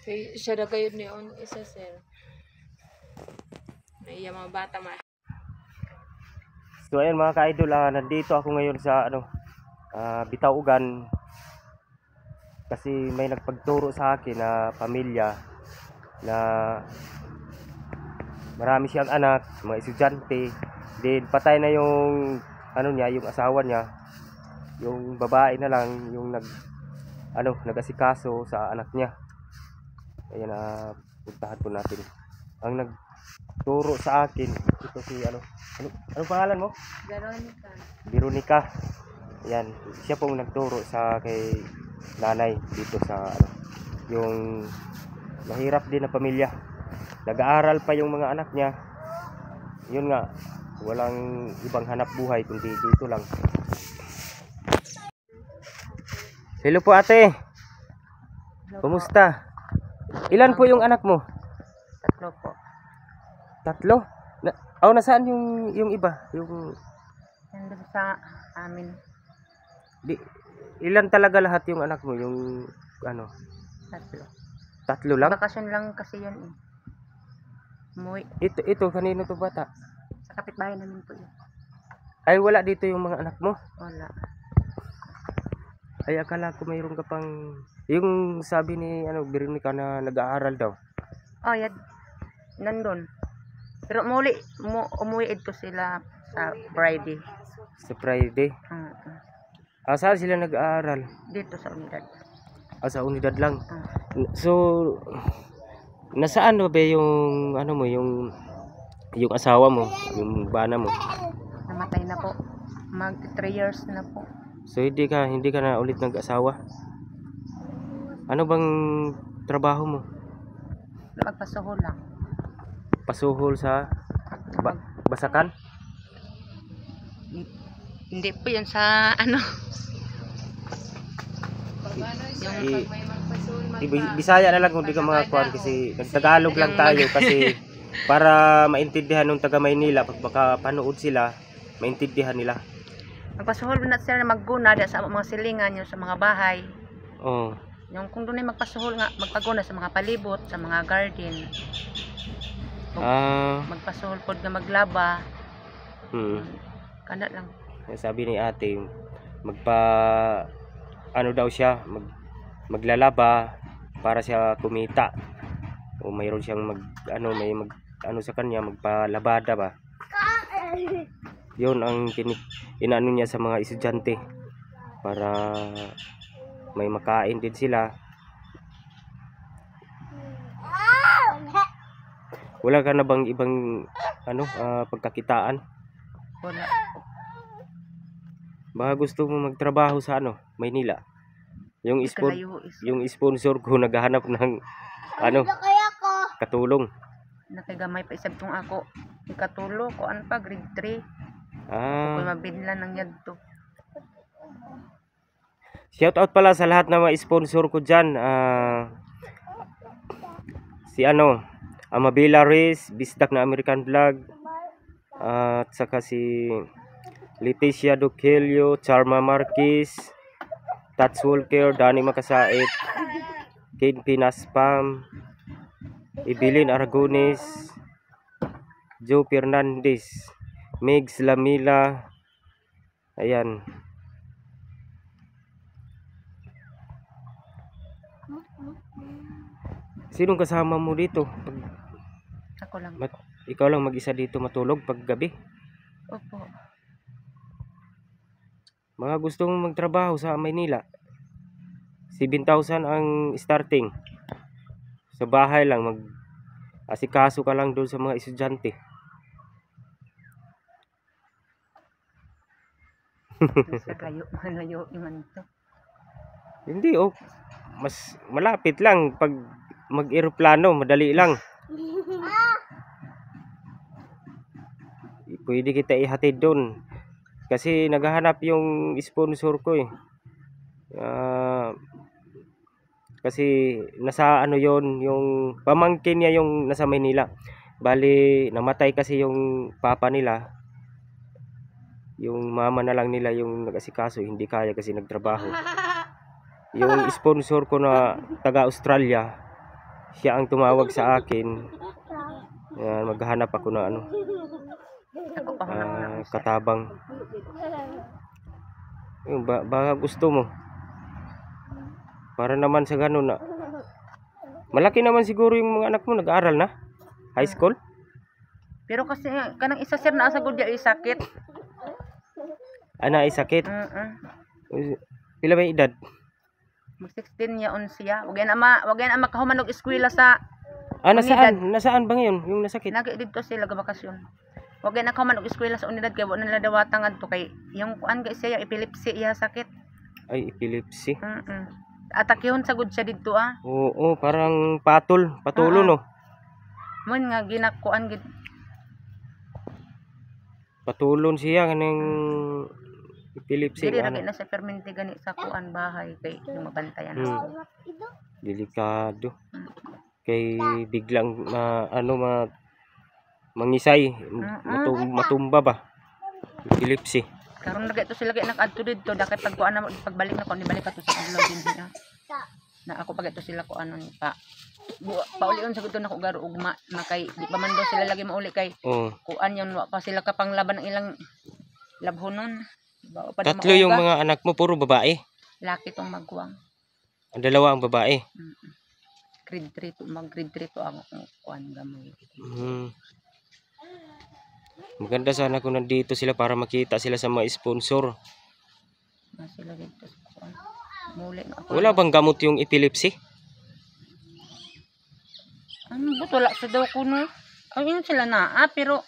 Kay siya na kayo ni on isa sir. May mga bata ma. So ayan mga ka-idol, nandito ako ngayon sa Bitaugan kasi may nagpagturo sa akin na pamilya na marami siyang anak, mga estudyante. Then patay na yung yung asawa niya. Yung babae na lang yung nag-asikaso sa anak niya. Ayan, puntahan po natin. Ang nagturo sa akin ito si anong pangalan mo? Veronica. Veronica. Ayan, siya pong nagturo sa kay nanay dito sa yung mahirap din na pamilya. Nag-aaral pa yung mga anak niya. Yun nga, walang ibang hanap buhay kundi dito lang. Hello po ate. Kumusta? Ilan po yung anak mo? 3 po. 3? Nasaan yung iba? Yung Nandun sa amin. ilan talaga lahat yung anak mo? Yung 3. 3 lang? Bakasyon lang kasi yan eh. Umuwi. Ito kanino to bata? Sa kapitbahay namin po yun. Ay wala dito yung mga anak mo? Wala. Ay akala ko mayroon ka pang yung sabi ni Veronica na nag-aaral daw. Oh, yan. Nandun. Pero umuwi ito sila sa Friday. Sa Friday? Saan sila nag-aaral? Dito sa unidad. Sa unidad lang. So nasaan ba yung mo yung asawa mo, yung bana mo? Namatay na po. Mag 3 years na po. So hindi ka na ulit nag-asawa? Ano bang trabaho mo? Magpasuhol lang. Pasuhol sa Basakan? Hindi po yan sa Bisaya na lang kung di ka mga kuwan kasi nagtagalog lang tayo kasi para maintindihan ng taga Maynila pag makapanood sila, maintindihan nila. Magpasuhol na sir na magguna sa mga silingan yung sa mga bahay. Oh. Yung kung doon ay magpasuhol nga, magpaguna sa mga palibot, sa mga garden. Magpasuhol pod nga maglaba. Kana lang. Sabi ni ate, daw siya, maglalaba para siya kumita. O mayroon siyang sa kanya, magpalabada ba. Yun ang inaano niya sa mga estudyante para may makain din sila. Wala ka na bang ibang pagkakitaan? Wala. Baka gusto mo magtrabaho sa Maynila. Yung sponsor ko naghahanap ng katulong. Nakagamay pa isab tong ako. Ikatulo ko pa grade 3. Kung mabinlan ng yadto. Shout out pala sa lahat ng mga sponsor ko dyan. Si Amabila Reyes, Bisdak na American Vlog, at saka si Leticia Duquelio, Charma Marquez, Tats Walker, Danny Makasait, Kane Pinaspam, Evelyn Aragones, Joe Fernandez, Megs Lamila. Ayan. Sinong kasama mo dito? Ako lang. Ikaw lang mag-isa dito matulog pag gabi? Opo. Mga gusto mong magtrabaho sa Maynila, 7,000 ang starting. Sa bahay lang, mag-asikaso ka lang doon sa mga estudyante. Sa malayo naman ito. Hindi mas malapit lang pag mag-eroplano, madali lang. Pwede kita ihatid doon kasi naghahanap yung sponsor ko eh. Kasi nasa yung pamangkin niya yung nasa Maynila. Bali namatay kasi yung papa nila. Yung mama na lang nila yung nag-asikaso, hindi kaya kasi nagtrabaho. Yung sponsor ko na taga Australia, siya ang tumawag sa akin. Yan, maghahanap ako ng ano, Ako pa hunang katabang. Yung baka gusto mo. Para naman sa ganun na. Malaki naman siguro yung mga anak mo, nag-aaral na? High school? Pero kasi kanang isa sir na asagod ya sakit. Ana ay sakit. Pila ba yung edad? Mag 16 ya on siya. Wag yan ama kahuman og eskwela sa Nasaan? Nasaan ba ngayon yung nasakit? nagi dito sila gabakasyon. Wag yan kahuman og eskwela sa unidad kay wa nila dawatan adto kay yung kuan kay siya yung epilepsy iya sakit. Ay, epilepsy. Atakihon sagud siya didto Oo, parang patulo no. Mun nga ginakuan gid Patulon siya kanang epilepsy. dili lagi na sa permente gani sa kuan bahay kay yung mabantayan ako. Delikado. Kay biglang mangisay, matumba ba? Epilepsy. Karon lagi to sila kay nakadto didto dakay pagkuan na pagbalik na ko ni balik pa to sa adlaw din niya. Na ako pag ito sila ko ano pa. Paulion sa gusto na ko garo ugma na kay di pa man daw sila lagi mauli kay kuan yon wa pa sila kapanglaban ng ilang labhonon. Tatlo yung mga anak mo puro babae. Laki tong magkuang. Ang dalawa ang babae. Grade 3 to grade 3 to ang kuan gamay. Maganda sana kung nandito sila para makita sila sa mga sponsor. Sila dito sa kuan. Muli na ako. Wala bang gamot yung epilepsy? Ano ba wala sa daw kuno? Ang yun sila pero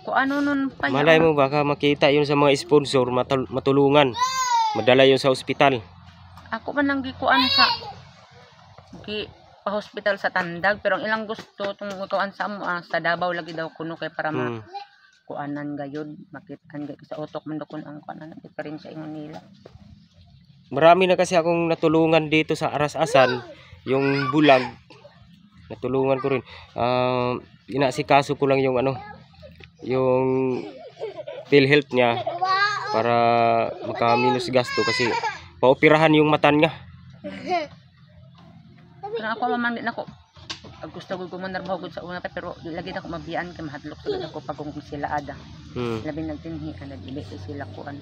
kung ano nun pa yun. Malay mo baka makita yun sa mga sponsor, matulungan. Madala yun sa ospital. Ako man nang gikuan pa hospital sa Tandag pero ang ilang gusto tong kuan sa sa Davao lagi daw kuno kay para kuanan gayud makitaan gay sa utok man dokon ang kuanan diferensya ingon nila. Marami na kasi akong natulungan dito sa Arasasan, yung bulag. Natulungan ko rin. Inasikaso ko lang yung yung PhilHealth niya para makaminus gasto kasi paoperahan yung mata niya. Pero ako man din ako gusto ko manarbaho gud sa una pero lagi na ko mabiyaan kay mahadlok sa ako pagong sila ada. Labi nagtinhi ana dili sila kuan.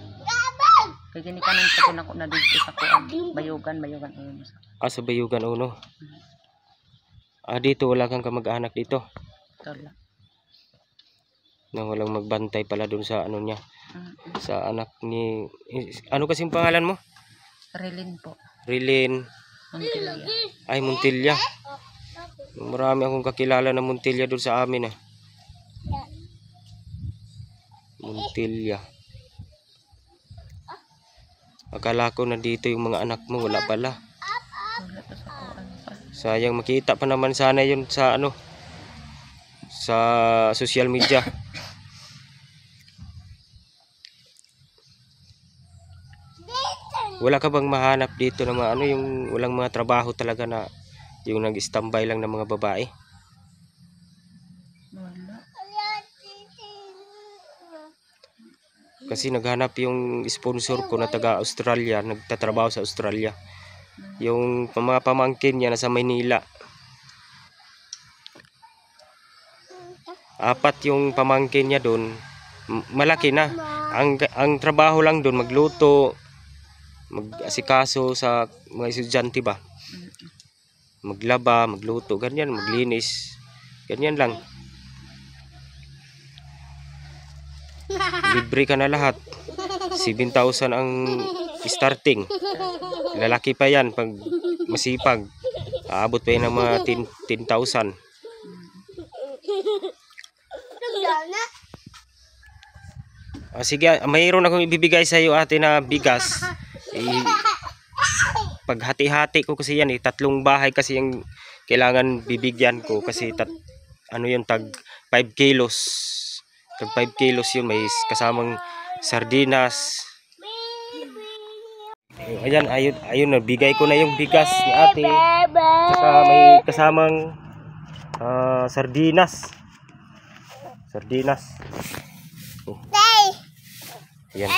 Kay gini kanan sa kun ako na dito sa kuan bayugan uno. Sa bayugan uno. Dito wala kang kamag-anak dito. Wala. Na walang magbantay pala dun sa ano niya. Sa anak ni ano kasing pangalan mo? Rilin po. Rilin Montilla. Ay, Montilla. Marami akong kakilala na Montilla dun sa amin Montilla. Akala ko nandito yung mga anak mo, wala pala. Sayang, makita pa naman sana yun sa sa social media. Wala ka bang mahanap dito na mga yung walang mga trabaho talaga na yung nag-standby lang ng mga babae? Wala. Kasi naghanap yung sponsor ko na taga Australia, nagtatrabaho sa Australia. Yung mga pamangkin niya nasa Maynila. 4 yung pamangkin niya doon. Malaki na. Ang trabaho lang doon magluto, mag-asikaso sa mga estudyante ba. Maglaba, magluto, ganyan, maglinis. Ganyan lang. Libre ka na lahat. 7,000 ang starting. Lalaki pa yan pag masipag. Aabot pa yan ng mga 10,000. Sige, mayroon akong ibibigay sa iyo ate na bigas. Paghati-hati ko kasi yan 3 bahay kasi yung kailangan bibigyan ko kasi yun tag 5 kilos. Tag 5 kilos yun, may kasamang sardinas. Ayan, ayun nabigay ko na yung bigas ni ate. Saka may kasamang sardinas. Sardinas. Ayan.